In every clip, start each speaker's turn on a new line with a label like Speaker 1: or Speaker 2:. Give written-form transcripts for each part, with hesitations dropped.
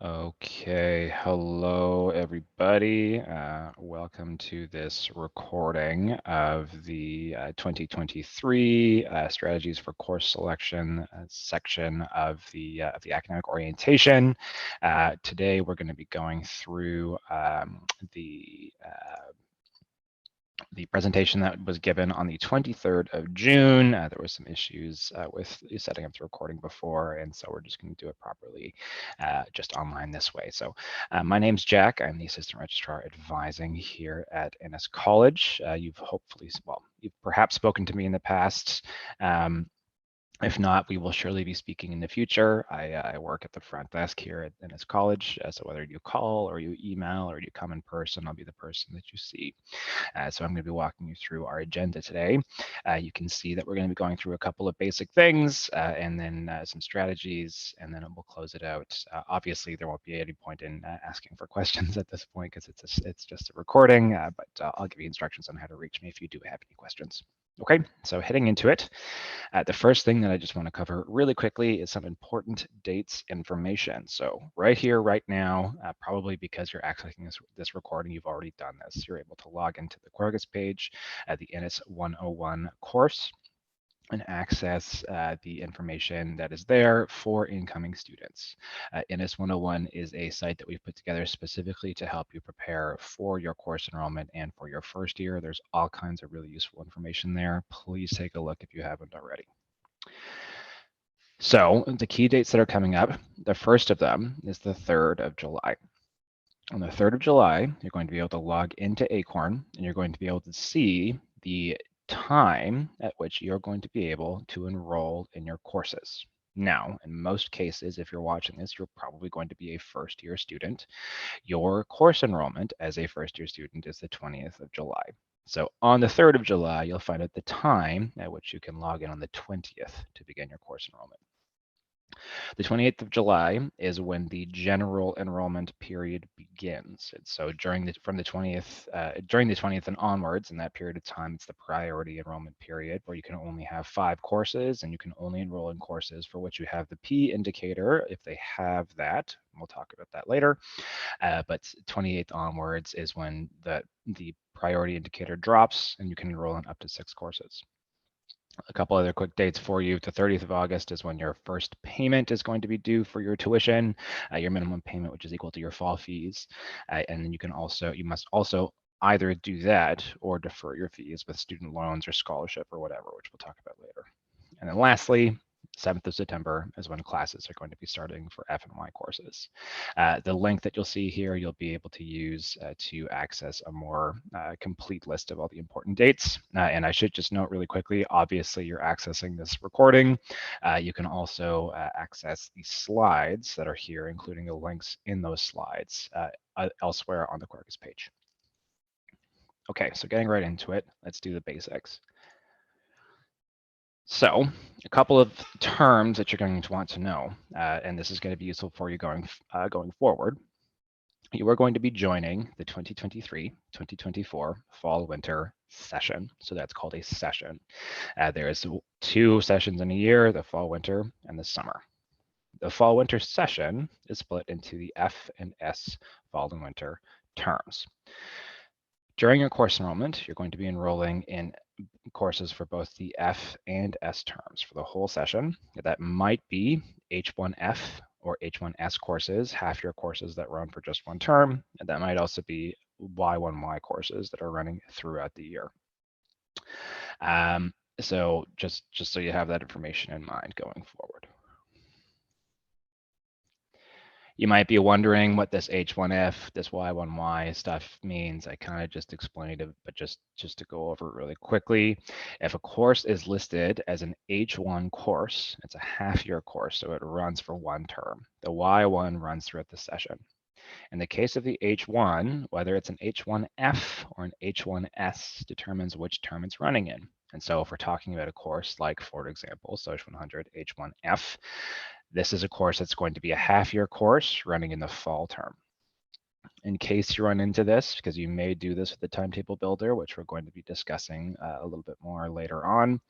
Speaker 1: Okay, hello everybody. Welcome to this recording of the 2023 Strategies for Course Selection section of the academic orientation. Today we're going to be going through the presentation that was given on the 23rd of June. There were some issues with setting up the recording before, and so we're just going to do it properly just online this way. So my name's Jack. I'm the Assistant Registrar Advising here at Innis College. You've perhaps spoken to me in the past. If not, we will surely be speaking in the future. I work at the front desk here at Innis College, so whether you call or you email or you come in person, I'll be the person that you see. So I'm going to be walking you through our agenda today. You can see that we're going to be going through a couple of basic things and then some strategies, and then we'll close it out. Obviously, there won't be any point in asking for questions at this point because it's just a recording, but I'll give you instructions on how to reach me if you do have any questions. Okay, so heading into it, the first thing that I just want to cover really quickly is some important dates information. So right here, right now, probably because you're accessing this recording, you've already done this. You're able to log into the Quarkus page at the Innis 101 course and access the information that is there for incoming students. Innis 101 is a site that we've put together specifically to help you prepare for your course enrollment and for your first year. There's all kinds of really useful information there. Please take a look if you haven't already. So the key dates that are coming up, the first of them is the 3rd of July. On the 3rd of July, you're going to be able to log into Acorn and you're going to be able to see the time at which you're going to be able to enroll in your courses. Now, in most cases, if you're watching this, you're probably going to be a first-year student. Your course enrollment as a first-year student is the 20th of July. So on the 3rd of July, you'll find out the time at which you can log in on the 20th to begin your course enrollment. The 28th of July is when the general enrollment period begins. So during the 20th and onwards, in that period of time, it's the priority enrollment period where you can only have 5 courses and you can only enroll in courses for which you have the P indicator if they have that. We'll talk about that later. But 28th onwards is when the priority indicator drops and you can enroll in up to 6 courses. A couple other quick dates for you. The 30th of August is when your first payment is going to be due for your tuition, your minimum payment, which is equal to your fall fees. And then you must also either do that or defer your fees with student loans or scholarship or whatever, which we'll talk about later. And then lastly, 7th of September is when classes are going to be starting for F and Y courses. The link that you'll see here, you'll be able to use to access a more complete list of all the important dates. And I should just note really quickly, obviously you're accessing this recording. You can also access the slides that are here, including the links in those slides elsewhere on the Quarkus page. Okay, so getting right into it, let's do the basics. So a couple of terms that you're going to want to know, and this is going to be useful for you going forward. You are going to be joining the 2023-2024 fall-winter session. So that's called a session. There is 2 sessions in a year, the fall-winter and the summer. The fall-winter session is split into the F and S fall and winter terms. During your course enrollment, you're going to be enrolling in courses for both the F and S terms for the whole session. That might be H1F or H1S courses, half-year courses that run for just one term, and that might also be Y1Y courses that are running throughout the year. So just so you have that information in mind going forward. You might be wondering what this H1F, this Y1Y stuff means. I kind of just explained it, but just to go over it really quickly, if a course is listed as an H1 course, it's a half-year course, so it runs for one term. The Y1 runs throughout the session. In the case of the H1, whether it's an H1F or an H1S determines which term it's running in. And so if we're talking about a course like, for example, Social 100 H1F, this is a course that's going to be a half-year course running in the fall term. in case you run into this, because you may do this with the timetable builder, which we're going to be discussing a little bit more later on.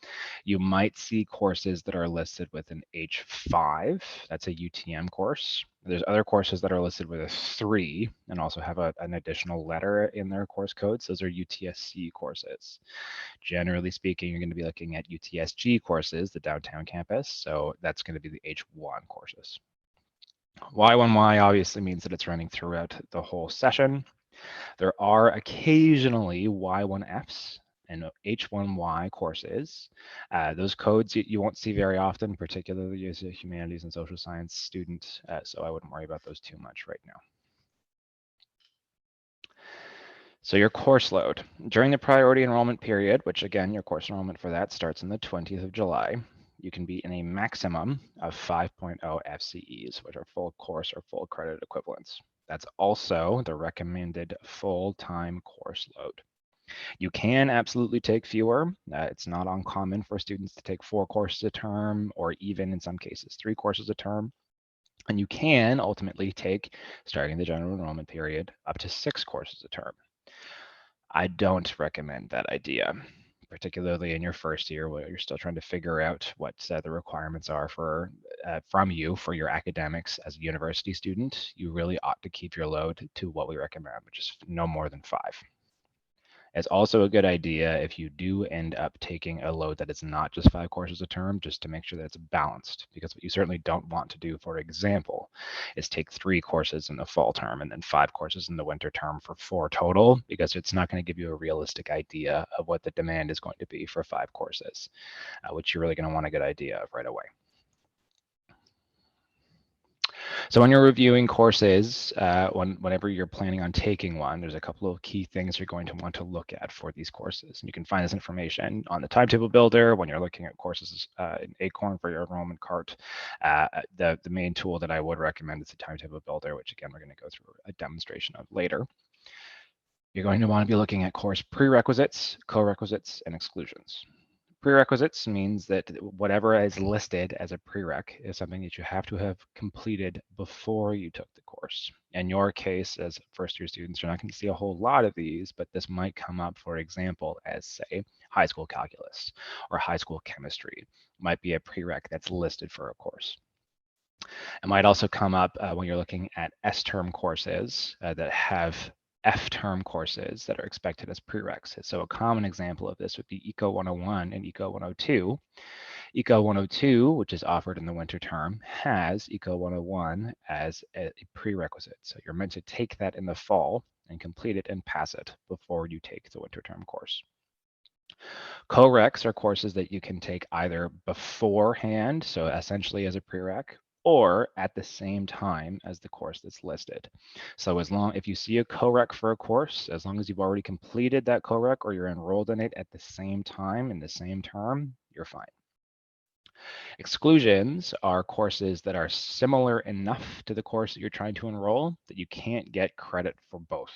Speaker 1: You might see courses that are listed with an H5. That's a UTM course. There's other courses that are listed with a 3 and also have an additional letter in their course codes. Those are UTSC courses. Generally speaking, you're going to be looking at UTSG courses, the downtown campus. So that's going to be the H1 courses. Y1Y obviously means that it's running throughout the whole session. There are occasionally Y1Fs and H1Y courses. Those codes you won't see very often, particularly as a humanities and social science student, so I wouldn't worry about those too much right now. So your course load. During the priority enrollment period, which again, your course enrollment for that starts on the 20th of July, you can be in a maximum of 5.0 FCEs, which are full course or full credit equivalents. That's also the recommended full-time course load. You can absolutely take fewer. It's not uncommon for students to take 4 courses a term, or even in some cases, 3 courses a term. And you can ultimately take, starting the general enrollment period, up to 6 courses a term. I don't recommend that idea, particularly in your first year where you're still trying to figure out what the requirements are for from you for your academics as a university student. You really ought to keep your load to what we recommend, which is no more than 5. It's also a good idea if you do end up taking a load that is not just 5 courses a term, just to make sure that it's balanced, because what you certainly don't want to do, for example, is take 3 courses in the fall term and then 5 courses in the winter term for 4 total, because it's not going to give you a realistic idea of what the demand is going to be for 5 courses, which you're really going to want a good idea of right away. So when you're reviewing courses, whenever you're planning on taking one, there's a couple of key things you're going to want to look at for these courses. And you can find this information on the timetable builder when you're looking at courses in Acorn for your enrollment cart. The main tool that I would recommend is the timetable builder, which again, we're going to go through a demonstration of later. You're going to want to be looking at course prerequisites, co-requisites, and exclusions. Prerequisites means that whatever is listed as a prereq is something that you have to have completed before you took the course. In your case, as first-year students, you're not going to see a whole lot of these, but this might come up, for example, as, say, high school calculus or high school chemistry. It might be a prereq that's listed for a course. It might also come up when you're looking at S-term courses that have F-term courses that are expected as prereqs. So a common example of this would be Eco 101 and Eco 102. Eco 102, which is offered in the winter term, has Eco 101 as a prerequisite. So you're meant to take that in the fall and complete it and pass it before you take the winter term course. Co-reqs are courses that you can take either beforehand, so essentially as a prereq, or at the same time as the course that's listed. So if you see a co-req for a course, as long as you've already completed that co-req or you're enrolled in it at the same time in the same term, you're fine. Exclusions are courses that are similar enough to the course that you're trying to enroll that you can't get credit for both.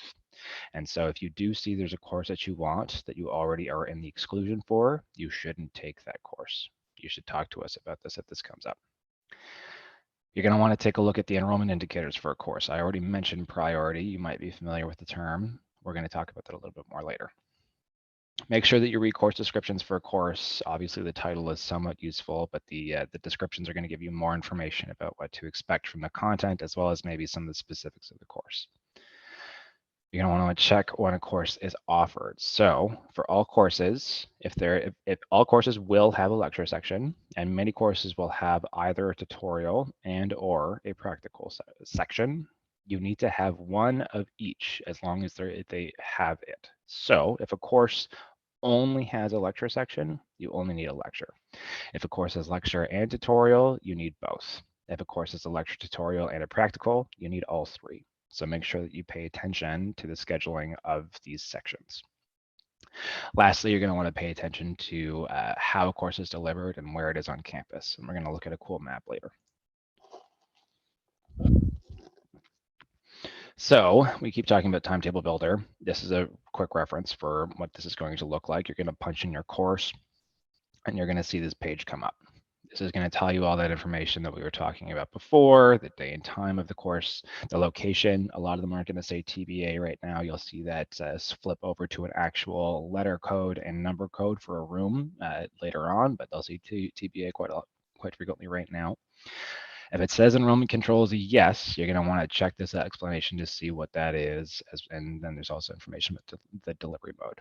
Speaker 1: And so if you do see there's a course that you want that you already are in the exclusion for, you shouldn't take that course. You should talk to us about this if this comes up. You're going to want to take a look at the enrollment indicators for a course. I already mentioned priority. You might be familiar with the term. We're going to talk about that a little bit more later. Make sure that you read course descriptions for a course. Obviously, the title is somewhat useful, but the descriptions are going to give you more information about what to expect from the content, as well as maybe some of the specifics of the course. You're going to want to check when a course is offered. So for all courses, if all courses will have a lecture section, and many courses will have either a tutorial and or a practical section, you need to have one of each as long as they have it. So if a course only has a lecture section, you only need a lecture. If a course has lecture and tutorial, you need both. If a course has a lecture, tutorial, and a practical, you need all 3. So make sure that you pay attention to the scheduling of these sections. Lastly, you're going to want to pay attention to how a course is delivered and where it is on campus. And we're going to look at a cool map later. So we keep talking about timetable builder. This is a quick reference for what this is going to look like. You're going to punch in your course and you're going to see this page come up. This is going to tell you all that information that we were talking about before, the day and time of the course, the location. A lot of them aren't going to say TBA right now. You'll see that flip over to an actual letter code and number code for a room later on, but they'll see TBA quite frequently right now. If it says enrollment control is a yes, you're going to want to check this explanation to see what that is, and then there's also information about the delivery mode.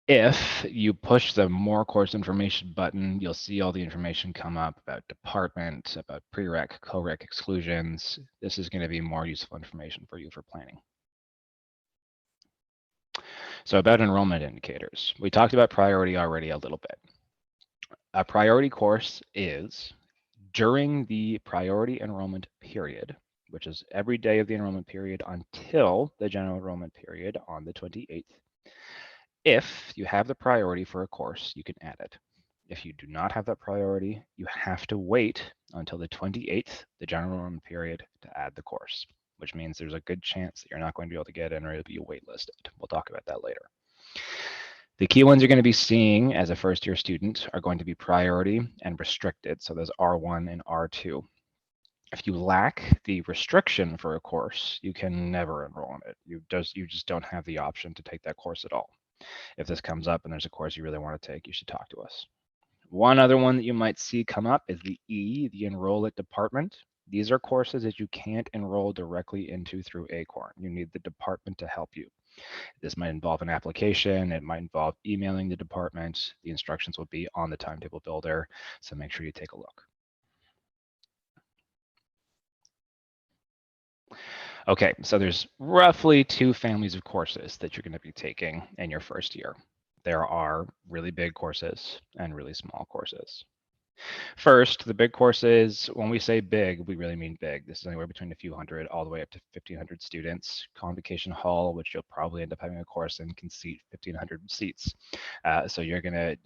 Speaker 1: If you push the more course information button, you'll see all the information come up about department, about prereq, co-req exclusions. This is going to be more useful information for you for planning. So about enrollment indicators, we talked about priority already a little bit. A priority course is during the priority enrollment period, which is every day of the enrollment period until the general enrollment period on the 28th. If you have the priority for a course, you can add it. If you do not have that priority, you have to wait until the 28th, the general enrollment period, to add the course, which means there's a good chance that you're not going to be able to get in or it'll be waitlisted. We'll talk about that later. The key ones you're going to be seeing as a first-year student are going to be priority and restricted. So there's R1 and R2. If you lack the restriction for a course, you can never enroll in it. You just don't have the option to take that course at all. If this comes up and there's a course you really want to take, you should talk to us. One other one that you might see come up is the E, the enroll at department. These are courses that you can't enroll directly into through Acorn. You need the department to help you. This might involve an application. It might involve emailing the department. The instructions will be on the timetable builder, so make sure you take a look. Okay, so there's roughly two families of courses that you're going to be taking in your first year. There are really big courses and really small courses. First, the big courses, when we say big, we really mean big. This is anywhere between a few hundred all the way up to 1,500 students. Convocation Hall, which you'll probably end up having a course in, can seat 1,500 seats. So you're gonna,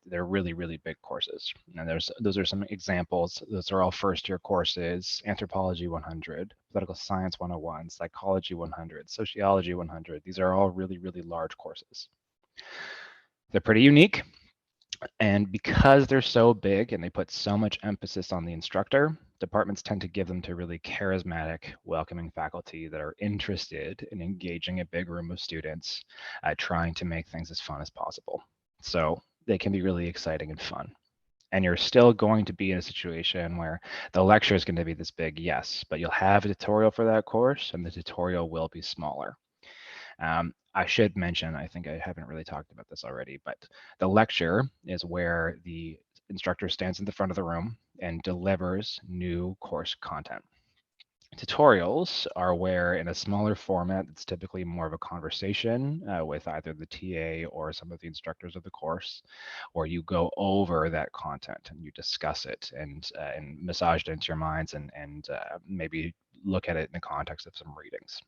Speaker 1: they're really, really big courses. And those are some examples. Those are all first-year courses: Anthropology 100, Political Science 101, Psychology 100, Sociology 100. These are all really, really large courses. They're pretty unique. And because they're so big and they put so much emphasis on the instructor, departments tend to give them to really charismatic, welcoming faculty that are interested in engaging a big room of students, trying to make things as fun as possible. So they can be really exciting and fun. And you're still going to be in a situation where the lecture is going to be this big, yes, but you'll have a tutorial for that course and the tutorial will be smaller. I should mention, I think I haven't really talked about this already, but the lecture is where the instructor stands in the front of the room and delivers new course content. Tutorials are where, in a smaller format, it's typically more of a conversation with either the TA or some of the instructors of the course, or you go over that content and you discuss it and massage it into your minds and maybe look at it in the context of some readings.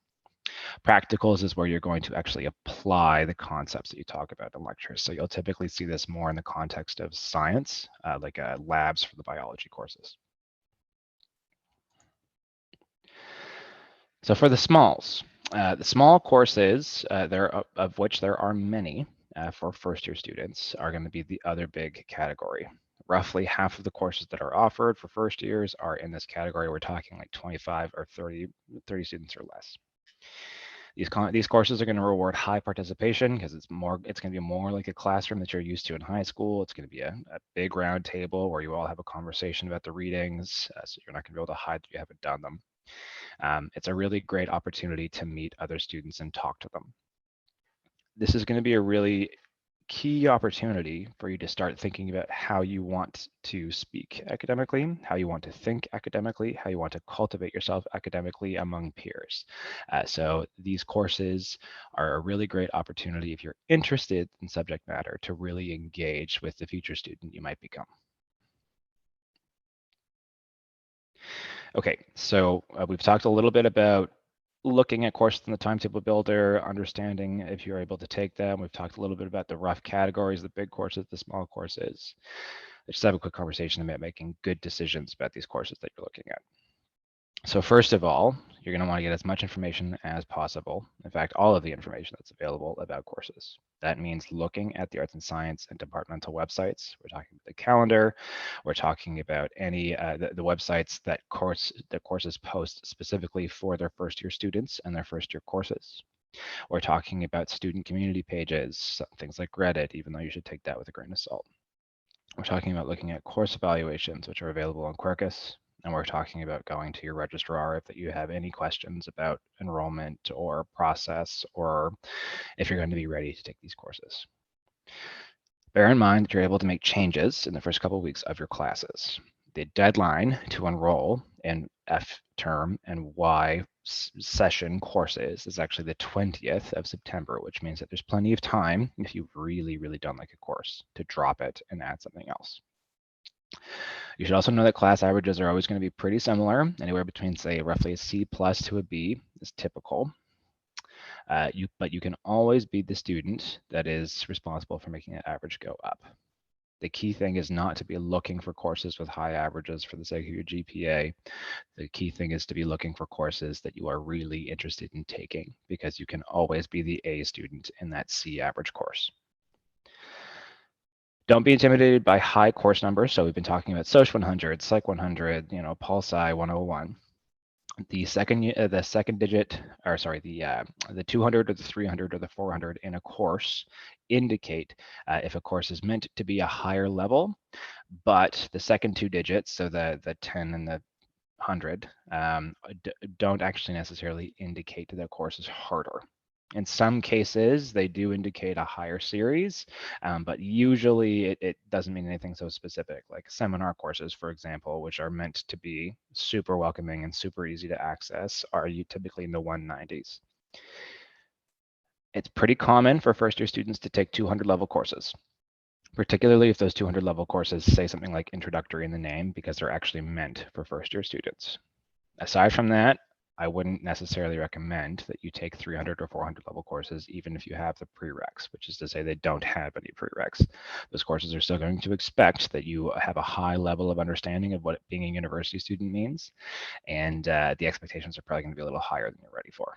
Speaker 1: Practicals is where you're going to actually apply the concepts that you talk about in lectures. So you'll typically see this more in the context of science, like labs for the biology courses. So for the smalls, the small courses, of which there are many for first-year students, are going to be the other big category. Roughly half of the courses that are offered for first years are in this category. We're talking like 25 or 30 students or less. These courses are going to reward high participation because it's going to be more like a classroom that you're used to in high school. It's going to be a big round table where you all have a conversation about the readings, so you're not going to be able to hide that you haven't done them. It's a really great opportunity to meet other students and talk to them. This is going to be a really key opportunity for you to start thinking about how you want to speak academically, how you want to think academically, how you want to cultivate yourself academically among peers. So these courses are a really great opportunity if you're interested in subject matter to really engage with the future student you might become. Okay, so we've talked a little bit about looking at courses in the timetable builder, understanding if you're able to take them. We've talked a little bit about the rough categories, the big courses, the small courses. Let's just have a quick conversation about making good decisions about these courses that you're looking at. So first of all, You're going to want to get as much information as possible. In fact, all of the information that's available about courses. That means looking at the arts and science and departmental websites. We're talking about the calendar. We're talking about any the websites that courses post specifically for their first year students and their first year courses. We're talking about student community pages, things like Reddit, even though you should take that with a grain of salt. We're talking about looking at course evaluations, which are available on Quercus. And we're talking about going to your registrar if you have any questions about enrollment or process, or if you're going to be ready to take these courses. Bear in mind that you're able to make changes in the first couple of weeks of your classes. The deadline to enroll in F term and Y session courses is actually the 20th of September, which means that there's plenty of time if you really, really don't like a course to drop it and add something else. You should also know that class averages are always going to be pretty similar, anywhere between, say, roughly a C+ to a B is typical. But you can always be the student that is responsible for making that average go up. The key thing is not to be looking for courses with high averages for the sake of your GPA. The key thing is to be looking for courses that you are really interested in taking, because you can always be the A student in that C average course. Don't be intimidated by high course numbers. So we've been talking about Soc 100, Psych 100, Pol Sci 101. The second digit, or sorry, the 200 or the 300 or the 400 in a course indicate if a course is meant to be a higher level, but the second two digits, so the 10 and the 100, don't actually necessarily indicate that the course is harder. In some cases, they do indicate a higher series, but usually it doesn't mean anything so specific, like seminar courses, for example, which are meant to be super welcoming and super easy to access, are typically in the 190s. It's pretty common for first-year students to take 200 level courses, particularly if those 200 level courses say something like introductory in the name, because they're actually meant for first-year students. Aside from that, I wouldn't necessarily recommend that you take 300 or 400 level courses, even if you have the prereqs, which is to say they don't have any prereqs. Those courses are still going to expect that you have a high level of understanding of what being a university student means, and the expectations are probably going to be a little higher than you're ready for.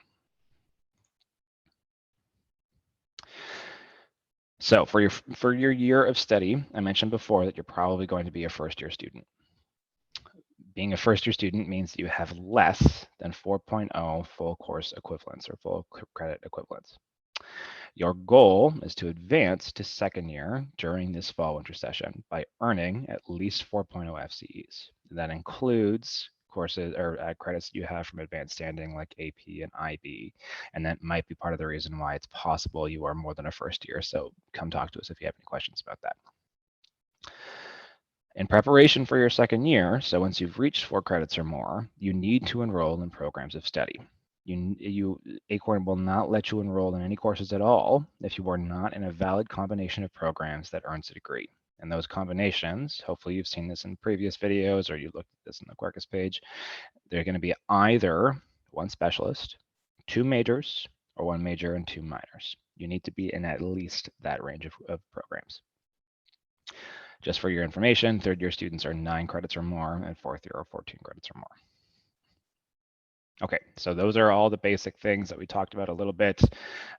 Speaker 1: So for your year of study, I mentioned before that you're probably going to be a first-year student. Being a first-year student means that you have less than 4.0 full course equivalents or full credit equivalents. Your goal is to advance to second year during this fall-winter session by earning at least 4.0 FCEs. That includes courses or credits that you have from advanced standing like AP and IB, and that might be part of the reason why it's possible you are more than a first year. So come talk to us if you have any questions about that. In preparation for your second year, so once you've reached 4 credits or more, you need to enroll in programs of study. Acorn will not let you enroll in any courses at all if you are not in a valid combination of programs that earns a degree. And those combinations, hopefully you've seen this in previous videos or you looked at this in the Quercus page, they're going to be either 1 specialist, 2 majors, or 1 major and 2 minors. You need to be in at least that range of programs. Just for your information, third-year students are 9 credits or more, and fourth year are 14 credits or more. Okay, so those are all the basic things that we talked about a little bit.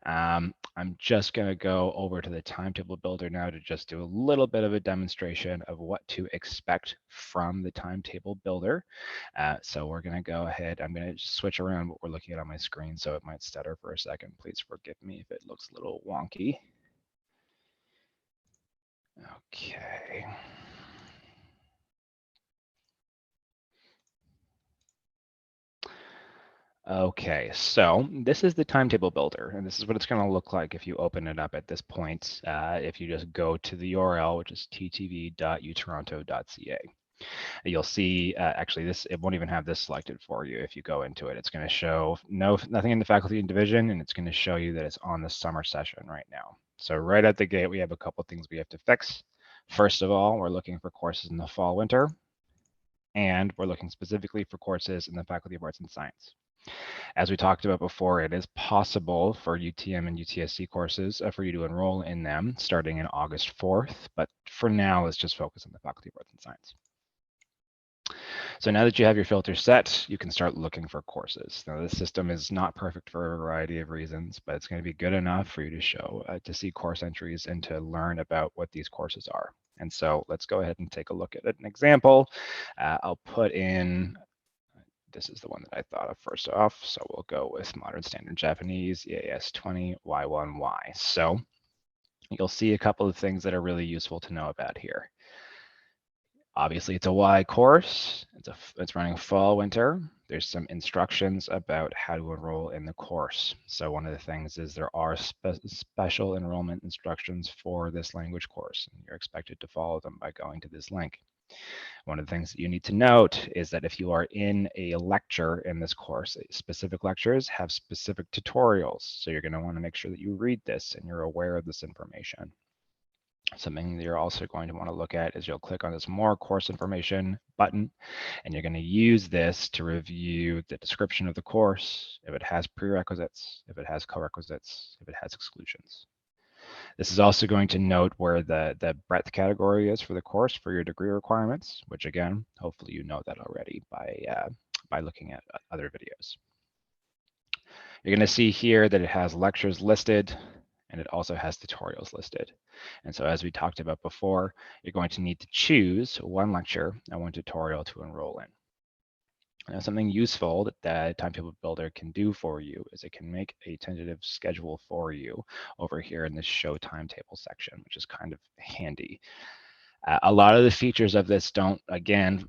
Speaker 1: I'm just going to go over to the timetable builder now to just do a little bit of a demonstration of what to expect from the timetable builder. So we're going to go ahead. I'm going to switch around what we're looking at on my screen, so it might stutter for a second. Please forgive me if it looks a little wonky. Okay. Okay, so this is the timetable builder, and this is what it's going to look like if you open it up at this point. If you just go to the URL, which is ttv.utoronto.ca. You'll see, actually, it won't even have this selected for you if you go into it. It's going to show nothing in the faculty and division, and it's going to show you that it's on the summer session right now. So right at the gate, we have a couple things we have to fix. First of all, we're looking for courses in the fall, winter, and we're looking specifically for courses in the Faculty of Arts and Science. As we talked about before, it is possible for UTM and UTSC courses for you to enroll in them starting in August 4th, but for now, let's just focus on the Faculty of Arts and Science. So now that you have your filter set, you can start looking for courses. Now this system is not perfect for a variety of reasons, but it's going to be good enough for you to show, to see course entries and to learn about what these courses are. And so let's go ahead and take a look at an example. I'll put in, this is the one that I thought of first off. So we'll go with Modern Standard Japanese, EAS 20, Y1Y. So you'll see a couple of things that are really useful to know about here. Obviously, it's a Y course. It's running fall, winter. There's some instructions about how to enroll in the course. So one of the things is there are special enrollment instructions for this language course, and you're expected to follow them by going to this link. One of the things that you need to note is that if you are in a lecture in this course, specific lectures have specific tutorials. So you're going to want to make sure that you read this and you're aware of this information. Something that you're also going to want to look at is you'll click on this More Course Information button, and you're going to use this to review the description of the course, if it has prerequisites, if it has co-requisites, if it has exclusions. This is also going to note where the breadth category is for the course for your degree requirements, which again, hopefully you know that already by looking at other videos. You're going to see here that it has lectures listed, and it also has tutorials listed. And so as we talked about before, you're going to need to choose one lecture and one tutorial to enroll in. Now, something useful that the Timetable Builder can do for you is it can make a tentative schedule for you over here in this Show Timetable section, which is kind of handy. A lot of the features of this don't, again,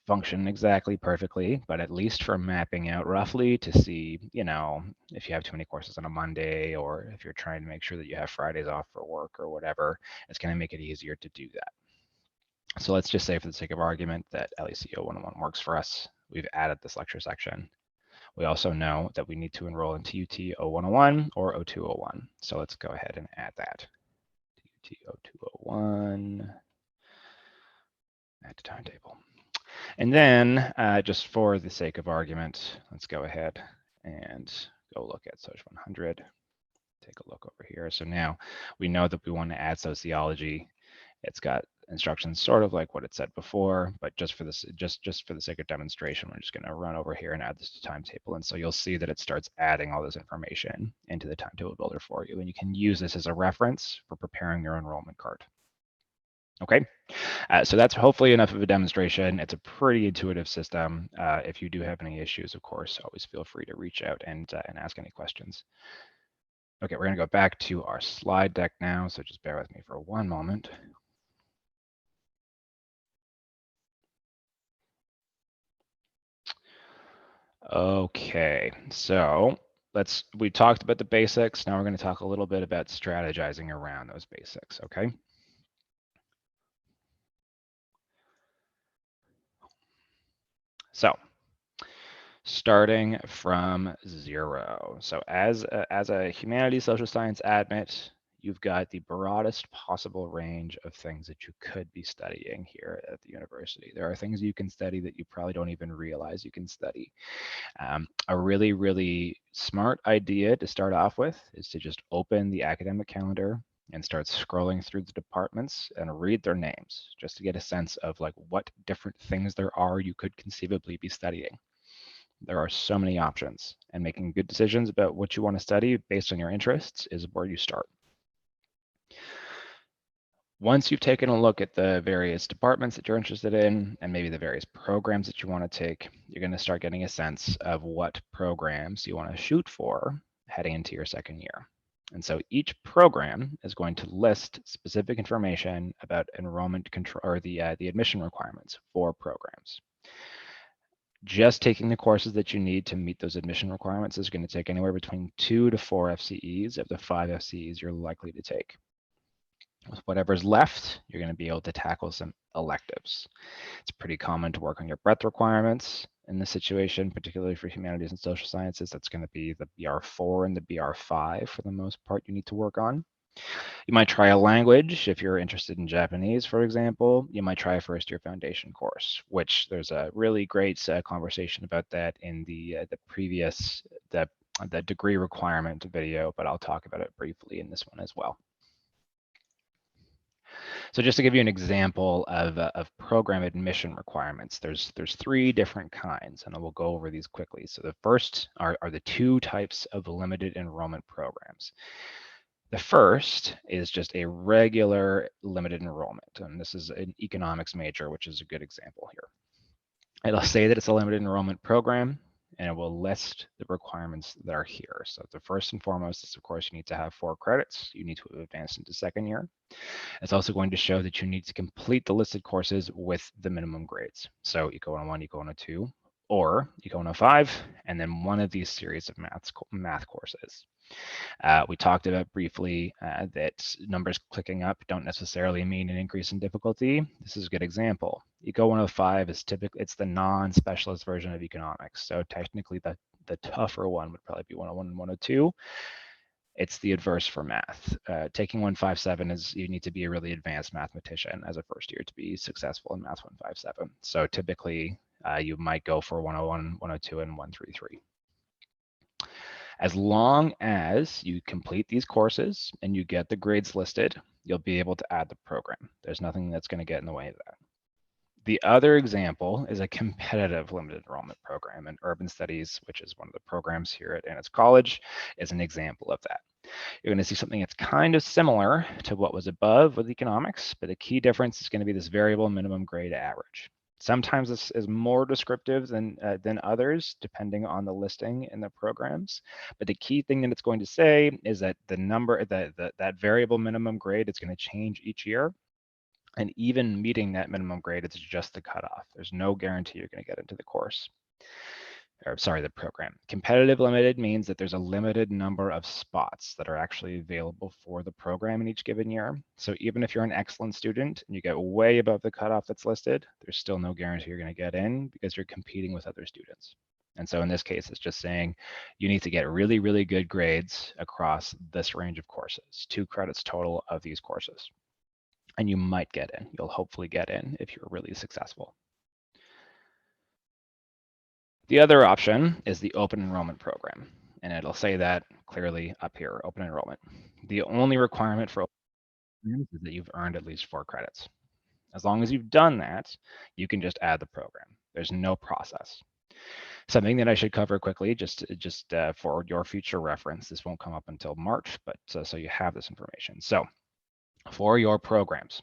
Speaker 1: function exactly perfectly, but at least for mapping out roughly to see, you know, if you have too many courses on a Monday, or if you're trying to make sure that you have Fridays off for work or whatever, it's going to make it easier to do that. So let's just say for the sake of argument that LEC 011 works for us. We've added this lecture section. We also know that we need to enroll in TUT 0101 or 0201. So let's go ahead and add that. TUT 0201, add to timetable. And then just for the sake of argument, let's go ahead and go look at Social 100. Take a look over here. So now we know that we want to add sociology. It's got instructions sort of like what it said before, but just for this, just for the sake of demonstration, we're just going to run over here and add this to timetable. And so you'll see that it starts adding all this information into the timetable builder for you. And you can use this as a reference for preparing your enrollment card. Okay, so that's hopefully enough of a demonstration. It's a pretty intuitive system. If you do have any issues, of course, always feel free to reach out and ask any questions. Okay, we're going to go back to our slide deck now, so just bear with me for one moment. Okay, so we talked about the basics. Now we're going to talk a little bit about strategizing around those basics, okay? So starting from 0. So as a humanities social science admit, you've got the broadest possible range of things that you could be studying here at the university. There are things you can study that you probably don't even realize you can study. A really, really smart idea to start off with is to just open the academic calendar and start scrolling through the departments and read their names, just to get a sense of like what different things there are you could conceivably be studying. There are so many options, and making good decisions about what you want to study based on your interests is where you start. Once you've taken a look at the various departments that you're interested in and maybe the various programs that you want to take, you're going to start getting a sense of what programs you want to shoot for heading into your second year. And so each program is going to list specific information about enrollment control or the admission requirements for programs. Just taking the courses that you need to meet those admission requirements is going to take anywhere between 2 to 4 FCEs of the 5 FCEs you're likely to take. With whatever's left, you're going to be able to tackle some electives. It's pretty common to work on your breadth requirements in this situation, particularly for humanities and social sciences. That's going to be the BR4 and the BR5 for the most part you need to work on. You might try a language if you're interested in Japanese, for example. You might try a first-year foundation course, which there's a really great conversation about that in the previous the degree requirement video, but I'll talk about it briefly in this one as well. So just to give you an example of program admission requirements, there's three different kinds, and I will go over these quickly. So the first are the two types of limited enrollment programs. The first is just a regular limited enrollment, and this is an economics major, which is a good example here. It'll say that it's a limited enrollment program, and it will list the requirements that are here. So the first and foremost is, of course, you need to have 4 credits. You need to have advanced into second year. It's also going to show that you need to complete the listed courses with the minimum grades. So Eco 101, Eco 102, or Eco 105, and then one of these series of math courses. We talked about briefly that numbers clicking up don't necessarily mean an increase in difficulty. This is a good example. Eco 105 is typically, it's the non-specialist version of economics. So technically the tougher one would probably be 101 and 102. It's the adverse for math. Taking 157 is, you need to be a really advanced mathematician as a first year to be successful in math 157. So typically you might go for 101, 102, and 133. As long as you complete these courses and you get the grades listed, you'll be able to add the program. There's nothing that's going to get in the way of that. The other example is a competitive limited enrollment program, and urban studies, which is one of the programs here at Innis College, is an example of that. You're going to see something that's kind of similar to what was above with economics, but the key difference is going to be this variable minimum grade average. Sometimes this is more descriptive than others, depending on the listing in the programs. But the key thing that it's going to say is that the number, that variable minimum grade is going to change each year. And even meeting that minimum grade, it's just the cutoff. There's no guarantee you're going to get into the course. Or sorry, the program. Competitive limited means that there's a limited number of spots that are actually available for the program in each given year. So even if you're an excellent student and you get way above the cutoff that's listed, there's still no guarantee you're going to get in because you're competing with other students. And so in this case, it's just saying you need to get really, really good grades across this range of courses, 2 credits total of these courses. And you might get in. You'll hopefully get in if you're really successful. The other option is the open enrollment program, and it'll say that clearly up here, open enrollment. The only requirement for open enrollment is that you've earned at least 4 credits. As long as you've done that, you can just add the program. There's no process. Something that I should cover quickly, just for your future reference. This won't come up until March, but so you have this information. So for your programs,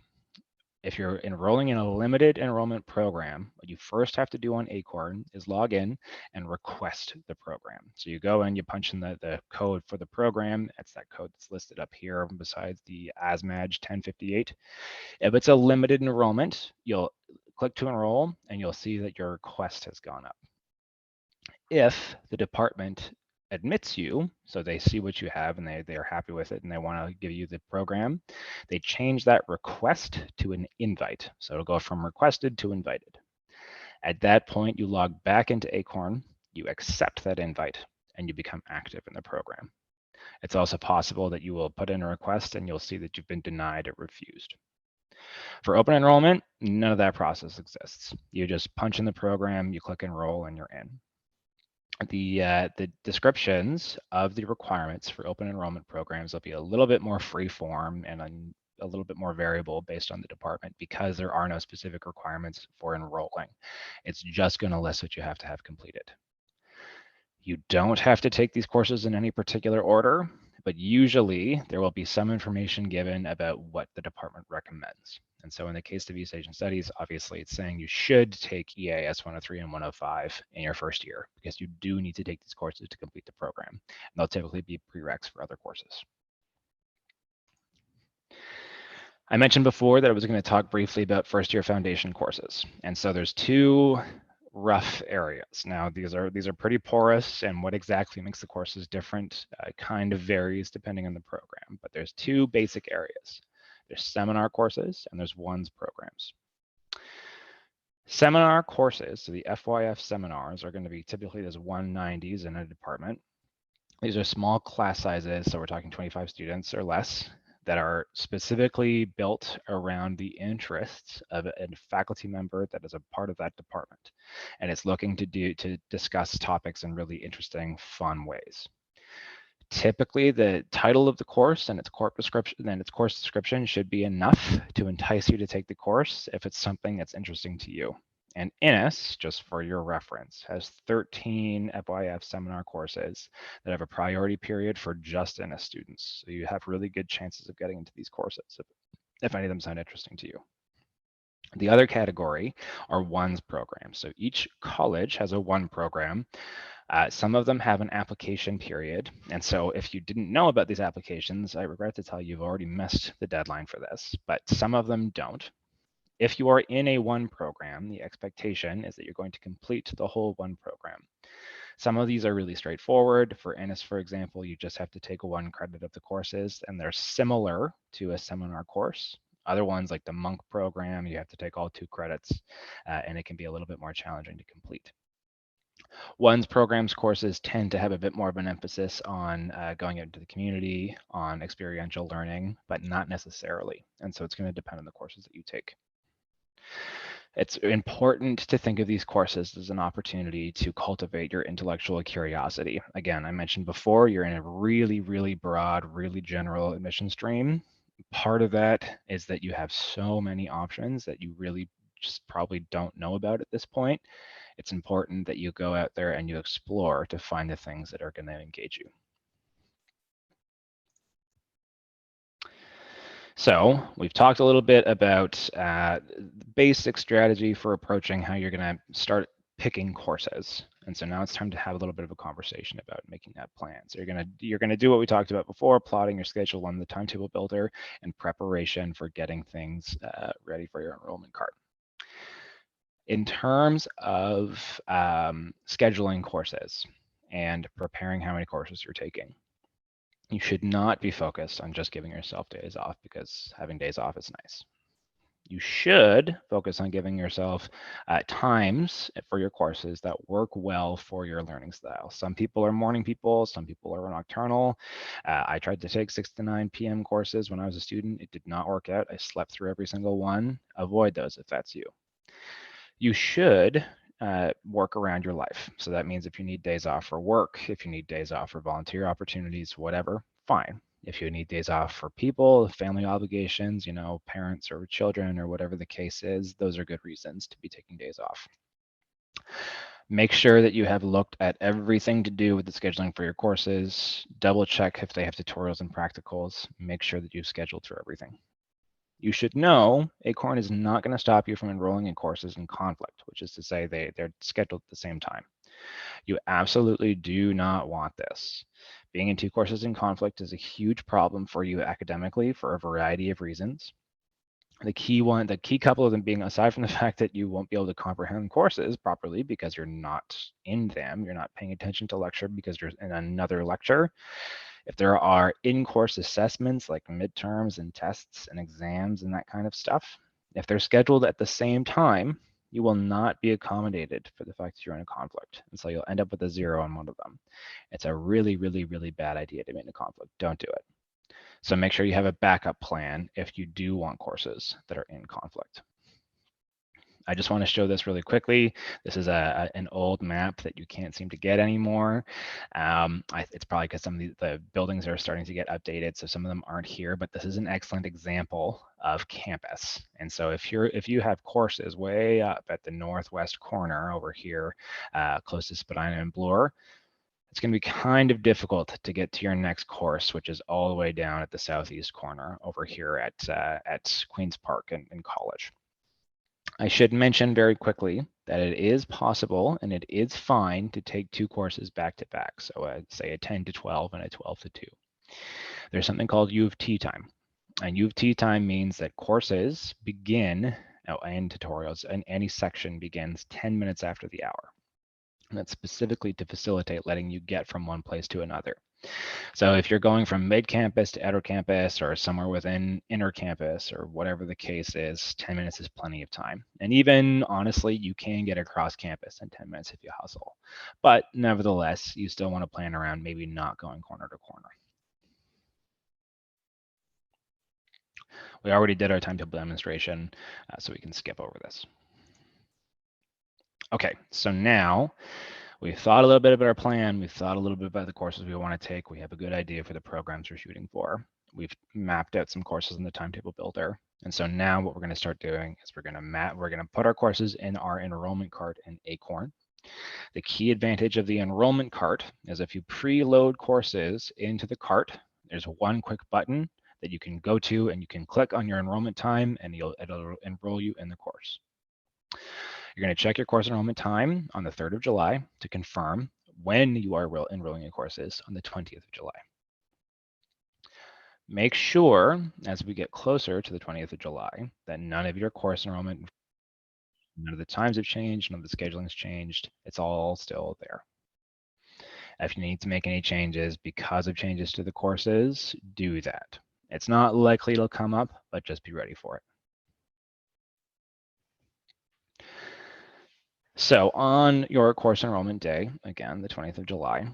Speaker 1: if you're enrolling in a limited enrollment program, what you first have to do on Acorn is log in and request the program. So you go in, you punch in the code for the program. That's that code that's listed up here besides the ASMAJ 1058. If it's a limited enrollment, you'll click to enroll and you'll see that your request has gone up. If the department admits you, so they see what you have and they are happy with it and they want to give you the program, they change that request to an invite. So it'll go from requested to invited. At that point, you log back into Acorn, you accept that invite, and you become active in the program. It's also possible that you will put in a request and you'll see that you've been denied or refused. For open enrollment, none of that process exists. You just punch in the program, you click enroll, and you're in. The descriptions of the requirements for open enrollment programs will be a little bit more free form and a little bit more variable based on the department because there are no specific requirements for enrolling. It's just going to list what you have to have completed. You don't have to take these courses in any particular order, but usually there will be some information given about what the department recommends. And so in the case of East Asian Studies, obviously it's saying you should take EAS 103 and 105 in your first year because you do need to take these courses to complete the program. And they'll typically be prereqs for other courses. I mentioned before that I was going to talk briefly about first year foundation courses. And so there's 2 rough areas. Now these are pretty porous, and what exactly makes the courses different kind of varies depending on the program, but there's 2 basic areas. There's seminar courses and there's ONES programs. Seminar courses, so the FYF seminars, are going to be typically there's 190s in a department. These are small class sizes, so we're talking 25 students or less, that are specifically built around the interests of a faculty member that is a part of that department. And it's looking to discuss topics in really interesting, fun ways. Typically, the title of the course and its course description should be enough to entice you to take the course if it's something that's interesting to you. And Innis, just for your reference, has 13 FYF seminar courses that have a priority period for just Innis students. So you have really good chances of getting into these courses if any of them sound interesting to you. The other category are ones programs. So each college has a one program. Some of them have an application period. And so if you didn't know about these applications, I regret to tell you, you've already missed the deadline for this, but some of them don't. If you are in a one program, the expectation is that you're going to complete the whole one program. Some of these are really straightforward. For Innis, for example, you just have to take 1 credit of the courses, and they're similar to a seminar course. Other ones, like the Monk program, you have to take all 2 credits, and it can be a little bit more challenging to complete. One's programs courses tend to have a bit more of an emphasis on going out into the community, on experiential learning, but not necessarily. And so it's going to depend on the courses that you take. It's important to think of these courses as an opportunity to cultivate your intellectual curiosity. Again, I mentioned before, you're in a really, really broad, really general admission stream. Part of that is that you have so many options that you really just probably don't know about at this point. It's important that you go out there and you explore to find the things that are going to engage you. So we've talked a little bit about basic strategy for approaching how you're going to start picking courses. And so now it's time to have a little bit of a conversation about making that plan. So you're gonna do what we talked about before, plotting your schedule on the timetable builder and preparation for getting things ready for your enrollment card. In terms of scheduling courses and preparing how many courses you're taking, you should not be focused on just giving yourself days off, because having days off is nice. You should focus on giving yourself times for your courses that work well for your learning style. Some people are morning people, some people are nocturnal. I tried to take 6 to 9 p.m. courses when I was a student. It did not work out. I slept through every single one. Avoid those if that's you. You should work around your life. So that means if you need days off for work, if you need days off for volunteer opportunities, whatever, fine. If you need days off for people, family obligations, you know, parents or children or whatever the case is, those are good reasons to be taking days off. Make sure that you have looked at everything to do with the scheduling for your courses. Double check if they have tutorials and practicals. Make sure that you've scheduled for everything. You should know Acorn is not going to stop you from enrolling in courses in conflict, which is to say they're scheduled at the same time. You absolutely do not want this. Being in 2 courses in conflict is a huge problem for you academically for a variety of reasons. The key couple of them being, aside from the fact that you won't be able to comprehend courses properly because you're not in them, you're not paying attention to lecture because you're in another lecture. If there are in-course assessments like midterms and tests and exams and that kind of stuff, if they're scheduled at the same time, you will not be accommodated for the fact that you're in a conflict. And so you'll end up with a 0 on one of them. It's a really, really, really bad idea to be in a conflict. Don't do it. So make sure you have a backup plan if you do want courses that are in conflict. I just want to show this really quickly. This is an old map that you can't seem to get anymore. It's probably because some of the buildings are starting to get updated, so some of them aren't here, but this is an excellent example of campus. And so if you have courses way up at the northwest corner over here, close to Spadina and Bloor, it's going to be kind of difficult to get to your next course, which is all the way down at the southeast corner over here at Queen's Park in College. I should mention very quickly that it is possible and it is fine to take 2 courses back to back. So I'd say a 10 to 12 and a 12 to 2. There's something called U of T time. And U of T time means that courses begin, and tutorials, and any section begins 10 minutes after the hour. And that's specifically to facilitate letting you get from one place to another. So if you're going from mid-campus to outer campus or somewhere within inner campus or whatever the case is, 10 minutes is plenty of time. And even honestly, you can get across campus in 10 minutes if you hustle. But nevertheless, you still want to plan around maybe not going corner to corner. We already did our timetable demonstration, so we can skip over this. Okay, so now We've thought a little bit about our plan. We've thought a little bit about the courses we want to take. We have a good idea for the programs we're shooting for. We've mapped out some courses in the timetable builder. And so now what we're going to start doing is we're going to put our courses in our enrollment cart in Acorn. The key advantage of the enrollment cart is if you preload courses into the cart, there's one quick button that you can go to and you can click on your enrollment time and it'll enroll you in the course. You're going to check your course enrollment time on the 3rd of July to confirm when you are enrolling in courses on the 20th of July. Make sure, as we get closer to the 20th of July, that none of your course enrollment, none of the times have changed, none of the scheduling's changed. It's all still there. If you need to make any changes because of changes to the courses, do that. It's not likely it'll come up, but just be ready for it. So on your course enrollment day, again, the 20th of July,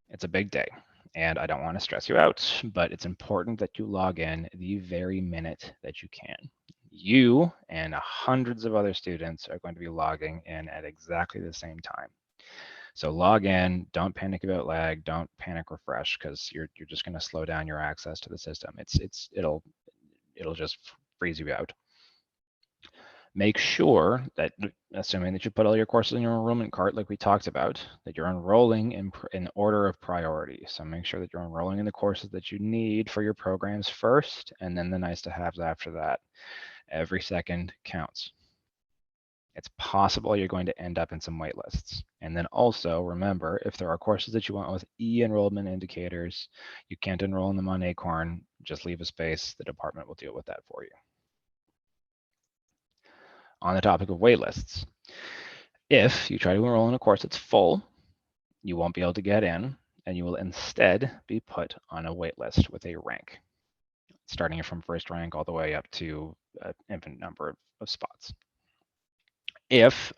Speaker 1: it's a big day. And I don't want to stress you out, but it's important that you log in the very minute that you can. You and hundreds of other students are going to be logging in at exactly the same time. So log in, don't panic about lag, don't panic refresh, because you're just going to slow down your access to the system. It'll just freeze you out. Make sure that, assuming that you put all your courses in your enrollment cart like we talked about, that you're enrolling in order of priority. So make sure that you're enrolling in the courses that you need for your programs first, and then the nice to haves after that. Every second counts. It's possible you're going to end up in some wait lists. And then also remember, if there are courses that you want with e-enrollment indicators, you can't enroll in them on Acorn, just leave a space. The department will deal with that for you. On the topic of waitlists, if you try to enroll in a course that's full, you won't be able to get in, and you will instead be put on a waitlist with a rank, starting from first rank all the way up to an infinite number of spots. If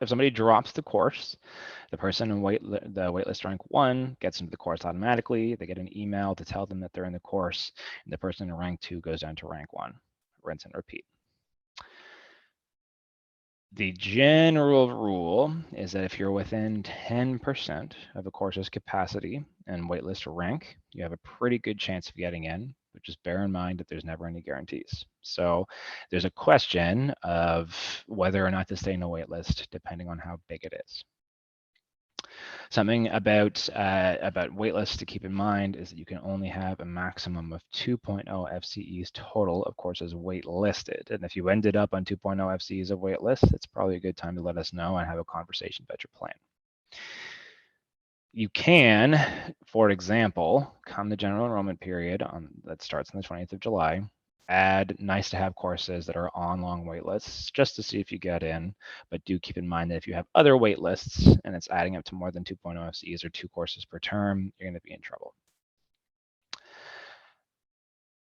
Speaker 1: somebody drops the course, the person in the waitlist rank 1 gets into the course automatically. They get an email to tell them that they're in the course, and the person in rank 2 goes down to rank 1. Rinse and repeat. The general rule is that if you're within 10% of a course's capacity and waitlist rank, you have a pretty good chance of getting in, but just bear in mind that there's never any guarantees. So there's a question of whether or not to stay in a waitlist depending on how big it is. Something about waitlists to keep in mind is that you can only have a maximum of 2.0 FCEs total of courses waitlisted. And if you ended up on 2.0 FCEs of waitlist, it's probably a good time to let us know and have a conversation about your plan. You can, for example, come the general enrollment period that starts on the 20th of July, add nice to have courses that are on long wait lists just to see if you get in, but do keep in mind that if you have other wait lists and it's adding up to more than 2.0 FCEs or 2 courses per term, you're going to be in trouble.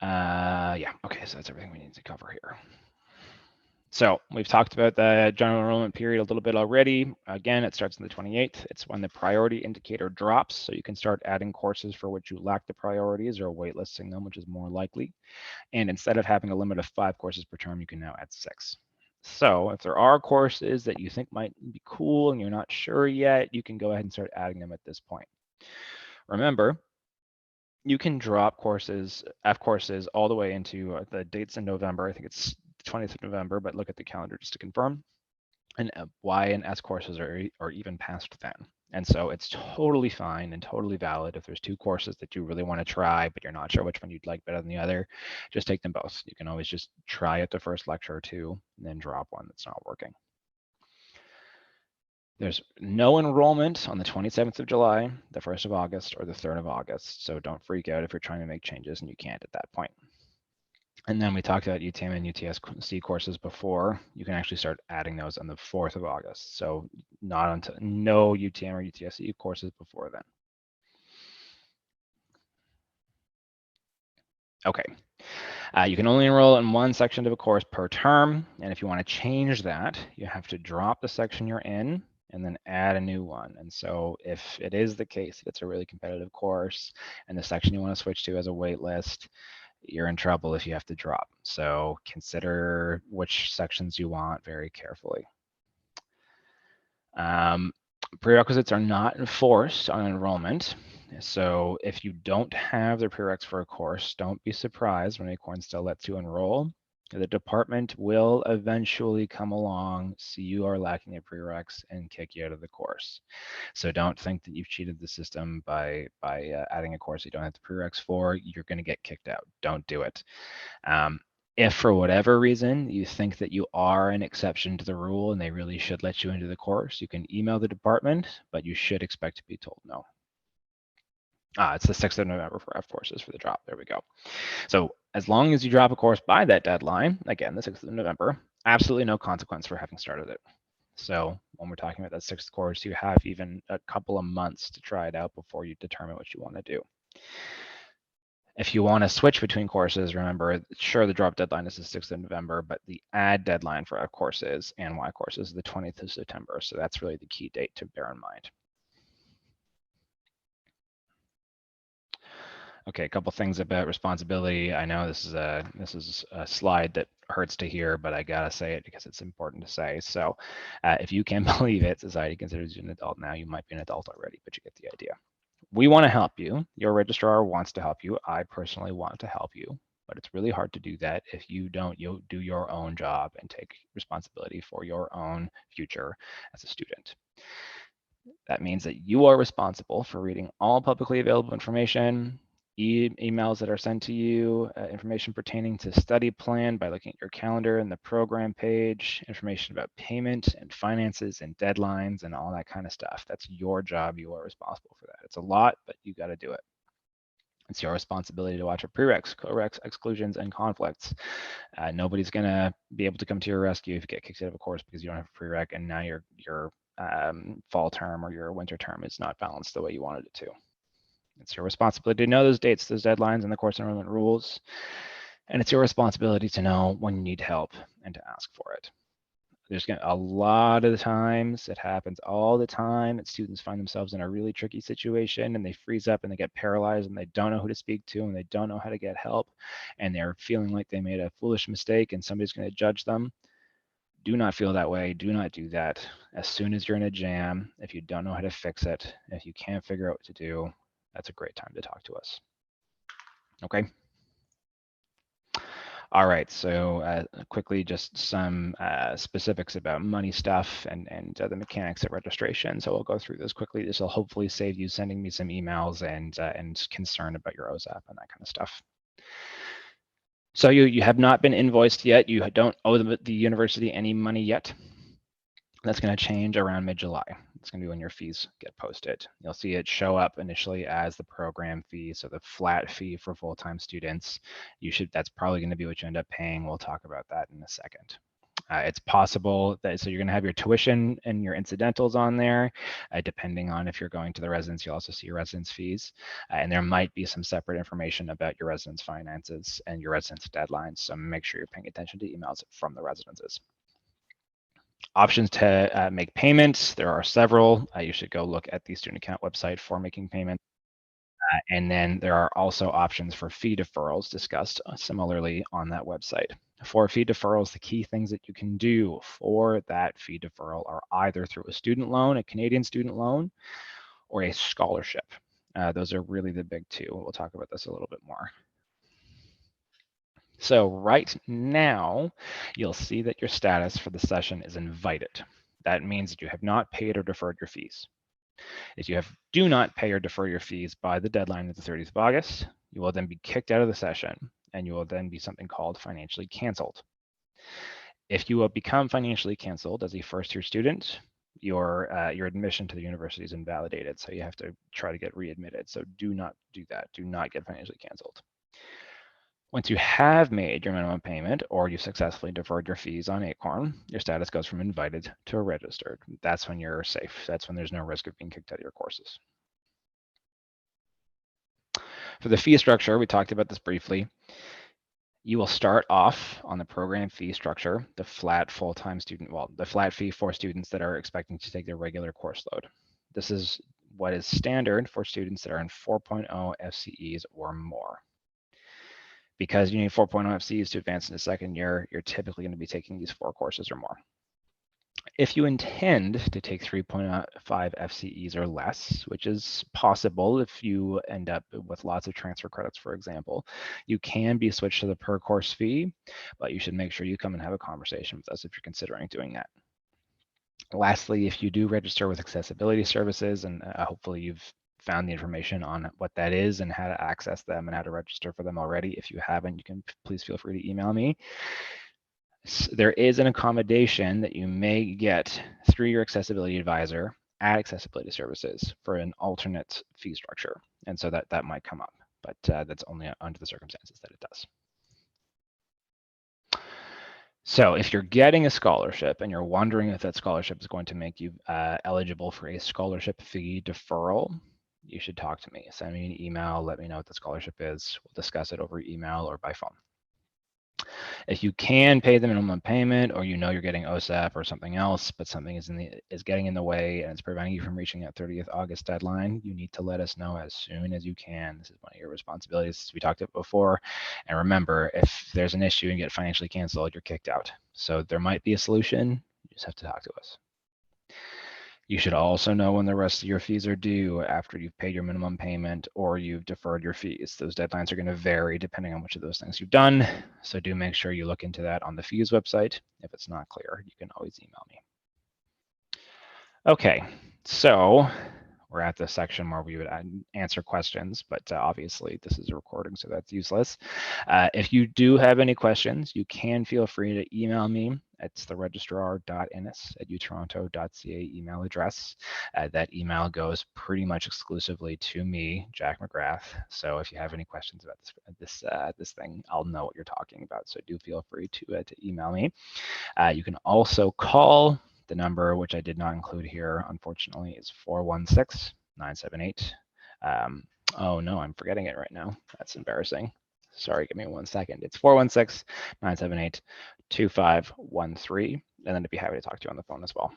Speaker 1: Yeah, okay, so that's everything we need to cover here. So we've talked about the general enrollment period a little bit already. Again, it starts on the 28th. It's when the priority indicator drops, so you can start adding courses for which you lack the priorities or waitlisting them, which is more likely. And instead of having a limit of 5 courses per term, you can now add 6. So if there are courses that you think might be cool and you're not sure yet, you can go ahead and start adding them at this point. Remember, you can drop courses, F courses, all the way into the dates in November. I think it's 20th of November, but look at the calendar just to confirm. And Y and S courses are even past then. And so it's totally fine and totally valid if there's 2 courses that you really want to try, but you're not sure which one you'd like better than the other, just take them both. You can always just try it the first lecture or 2, and then drop one that's not working. There's no enrollment on the 27th of July, the 1st of August, or the 3rd of August. So don't freak out if you're trying to make changes and you can't at that point. And then we talked about UTM and UTSC courses before. You can actually start adding those on the 4th of August. So not until no UTM or UTSC courses before then. Okay. You can only enroll in one section of a course per term. And if you want to change that, you have to drop the section you're in and then add a new one. And so if it is the case, if it's a really competitive course and the section you want to switch to has a wait list, you're in trouble if you have to drop. So consider which sections you want very carefully. Prerequisites are not enforced on enrollment. So if you don't have the prereqs for a course, don't be surprised when Acorn still lets you enroll. The department will eventually come along, see you are lacking in prereqs, and kick you out of the course. So don't think that you've cheated the system by adding a course you don't have the prereqs for. You're going to get kicked out. Don't do it. If for whatever reason you think that you are an exception to the rule and they really should let you into the course, you can email the department, but you should expect to be told no. It's the 6th of November for F courses for the drop. There we go. So as long as you drop a course by that deadline, again, the 6th of November, absolutely no consequence for having started it. So when we're talking about that 6th course, you have even a couple of months to try it out before you determine what you want to do. If you want to switch between courses, remember, sure, the drop deadline is the 6th of November, but the add deadline for F courses and Y courses is the 20th of September. So that's really the key date to bear in mind. Okay, a couple things about responsibility. I know this is a slide that hurts to hear, but I gotta say it because it's important to say. So if you can believe it, society considers you an adult now. You might be an adult already, but you get the idea. We want to help you. Your registrar wants to help you. I personally want to help you, but it's really hard to do that if you don't do your own job and take responsibility for your own future as a student. That means that you are responsible for reading all publicly available information, emails that are sent to you, information pertaining to study plan by looking at your calendar and the program page, information about payment and finances and deadlines and all that kind of stuff. That's your job. You are responsible for that. It's a lot, but you got to do it. It's your responsibility to watch for prereqs, co-reqs, exclusions, and conflicts. Nobody's going to be able to come to your rescue if you get kicked out of a course because you don't have a prereq and now your fall term or your winter term is not balanced the way you wanted it to. It's your responsibility to know those dates, those deadlines, and the course enrollment rules. And it's your responsibility to know when you need help and to ask for it. There's a lot of the times, it happens all the time, that students find themselves in a really tricky situation and they freeze up and they get paralyzed and they don't know who to speak to and they don't know how to get help and they're feeling like they made a foolish mistake and somebody's going to judge them. Do not feel that way. Do not do that. As soon as you're in a jam, if you don't know how to fix it, if you can't figure out what to do, that's a great time to talk to us. Okay. All right, so quickly, just some specifics about money stuff and the mechanics of registration. So we'll go through this quickly. This will hopefully save you sending me some emails and concern about your OSAP and that kind of stuff. So you have not been invoiced yet. You don't owe the university any money yet. That's going to change around mid-July. It's going to be when your fees get posted. You'll see it show up initially as the program fee, so the flat fee for full-time students. That's probably going to be what you end up paying. We'll talk about that in a second. It's possible that, so you're going to have your tuition and your incidentals on there, depending on if you're going to the residence. You'll also see your residence fees, and there might be some separate information about your residence finances and your residence deadlines. So make sure you're paying attention to emails from the residences. Options to make payments, there are several. You should go look at the student account website for making payments. And then there are also options for fee deferrals discussed similarly on that website. For fee deferrals, the key things that you can do for that fee deferral are either through a student loan, a Canadian student loan, or a scholarship. Those are really the big two. We'll talk about this a little bit more. So right now, you'll see that your status for the session is invited. That means that you have not paid or deferred your fees. If you do not pay or defer your fees by the deadline of the 30th of August, you will then be kicked out of the session and you will then be something called financially canceled. If you will become financially canceled as a first-year student, your admission to the university is invalidated. So you have to try to get readmitted. So do not do that. Do not get financially canceled. Once you have made your minimum payment or you successfully deferred your fees on Acorn, your status goes from invited to registered. That's when you're safe. That's when there's no risk of being kicked out of your courses. For the fee structure, we talked about this briefly. You will start off on the program fee structure, the flat full-time student, the flat fee for students that are expecting to take their regular course load. This is what is standard for students that are in 4.0 FCEs or more. Because you need 4.0 FCEs to advance in the second year, you're typically going to be taking these 4 courses or more. If you intend to take 3.5 FCEs or less, which is possible if you end up with lots of transfer credits, for example, you can be switched to the per course fee, but you should make sure you come and have a conversation with us if you're considering doing that. Lastly, if you do register with accessibility services, and hopefully you've found the information on what that is and how to access them and how to register for them already. If you haven't, you can please feel free to email me. There is an accommodation that you may get through your accessibility advisor at accessibility services for an alternate fee structure. And so that might come up, but that's only under the circumstances that it does. So if you're getting a scholarship and you're wondering if that scholarship is going to make you eligible for a scholarship fee deferral, you should talk to me. Send me an email, let me know what the scholarship is. We'll discuss it over email or by phone. If you can pay the minimum payment, or you know you're getting OSAP or something else, but something is getting in the way and it's preventing you from reaching that 30th August deadline, you need to let us know as soon as you can. This is one of your responsibilities. We talked about before. And remember, if there's an issue and you get financially canceled, you're kicked out. So there might be a solution. You just have to talk to us. You should also know when the rest of your fees are due after you've paid your minimum payment or you've deferred your fees. Those deadlines are going to vary depending on which of those things you've done. So do make sure you look into that on the fees website. If it's not clear, you can always email me. Okay, so we're at the section where we would answer questions, but obviously this is a recording, so that's useless. If you do have any questions, you can feel free to email me. It's the registrar.innis@utoronto.ca email address. That email goes pretty much exclusively to me, Jack McGrath. So if you have any questions about this thing, I'll know what you're talking about. So do feel free to email me. You can also call. The number, which I did not include here, unfortunately, is 416-978. Oh no, I'm forgetting it right now. That's embarrassing. Sorry, give me 1 second. It's 416-978-2513. And then I'd be happy to talk to you on the phone as well.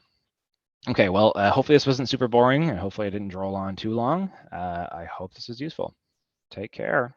Speaker 1: Okay, well, hopefully this wasn't super boring, and hopefully I didn't droll on too long. I hope this is useful. Take care.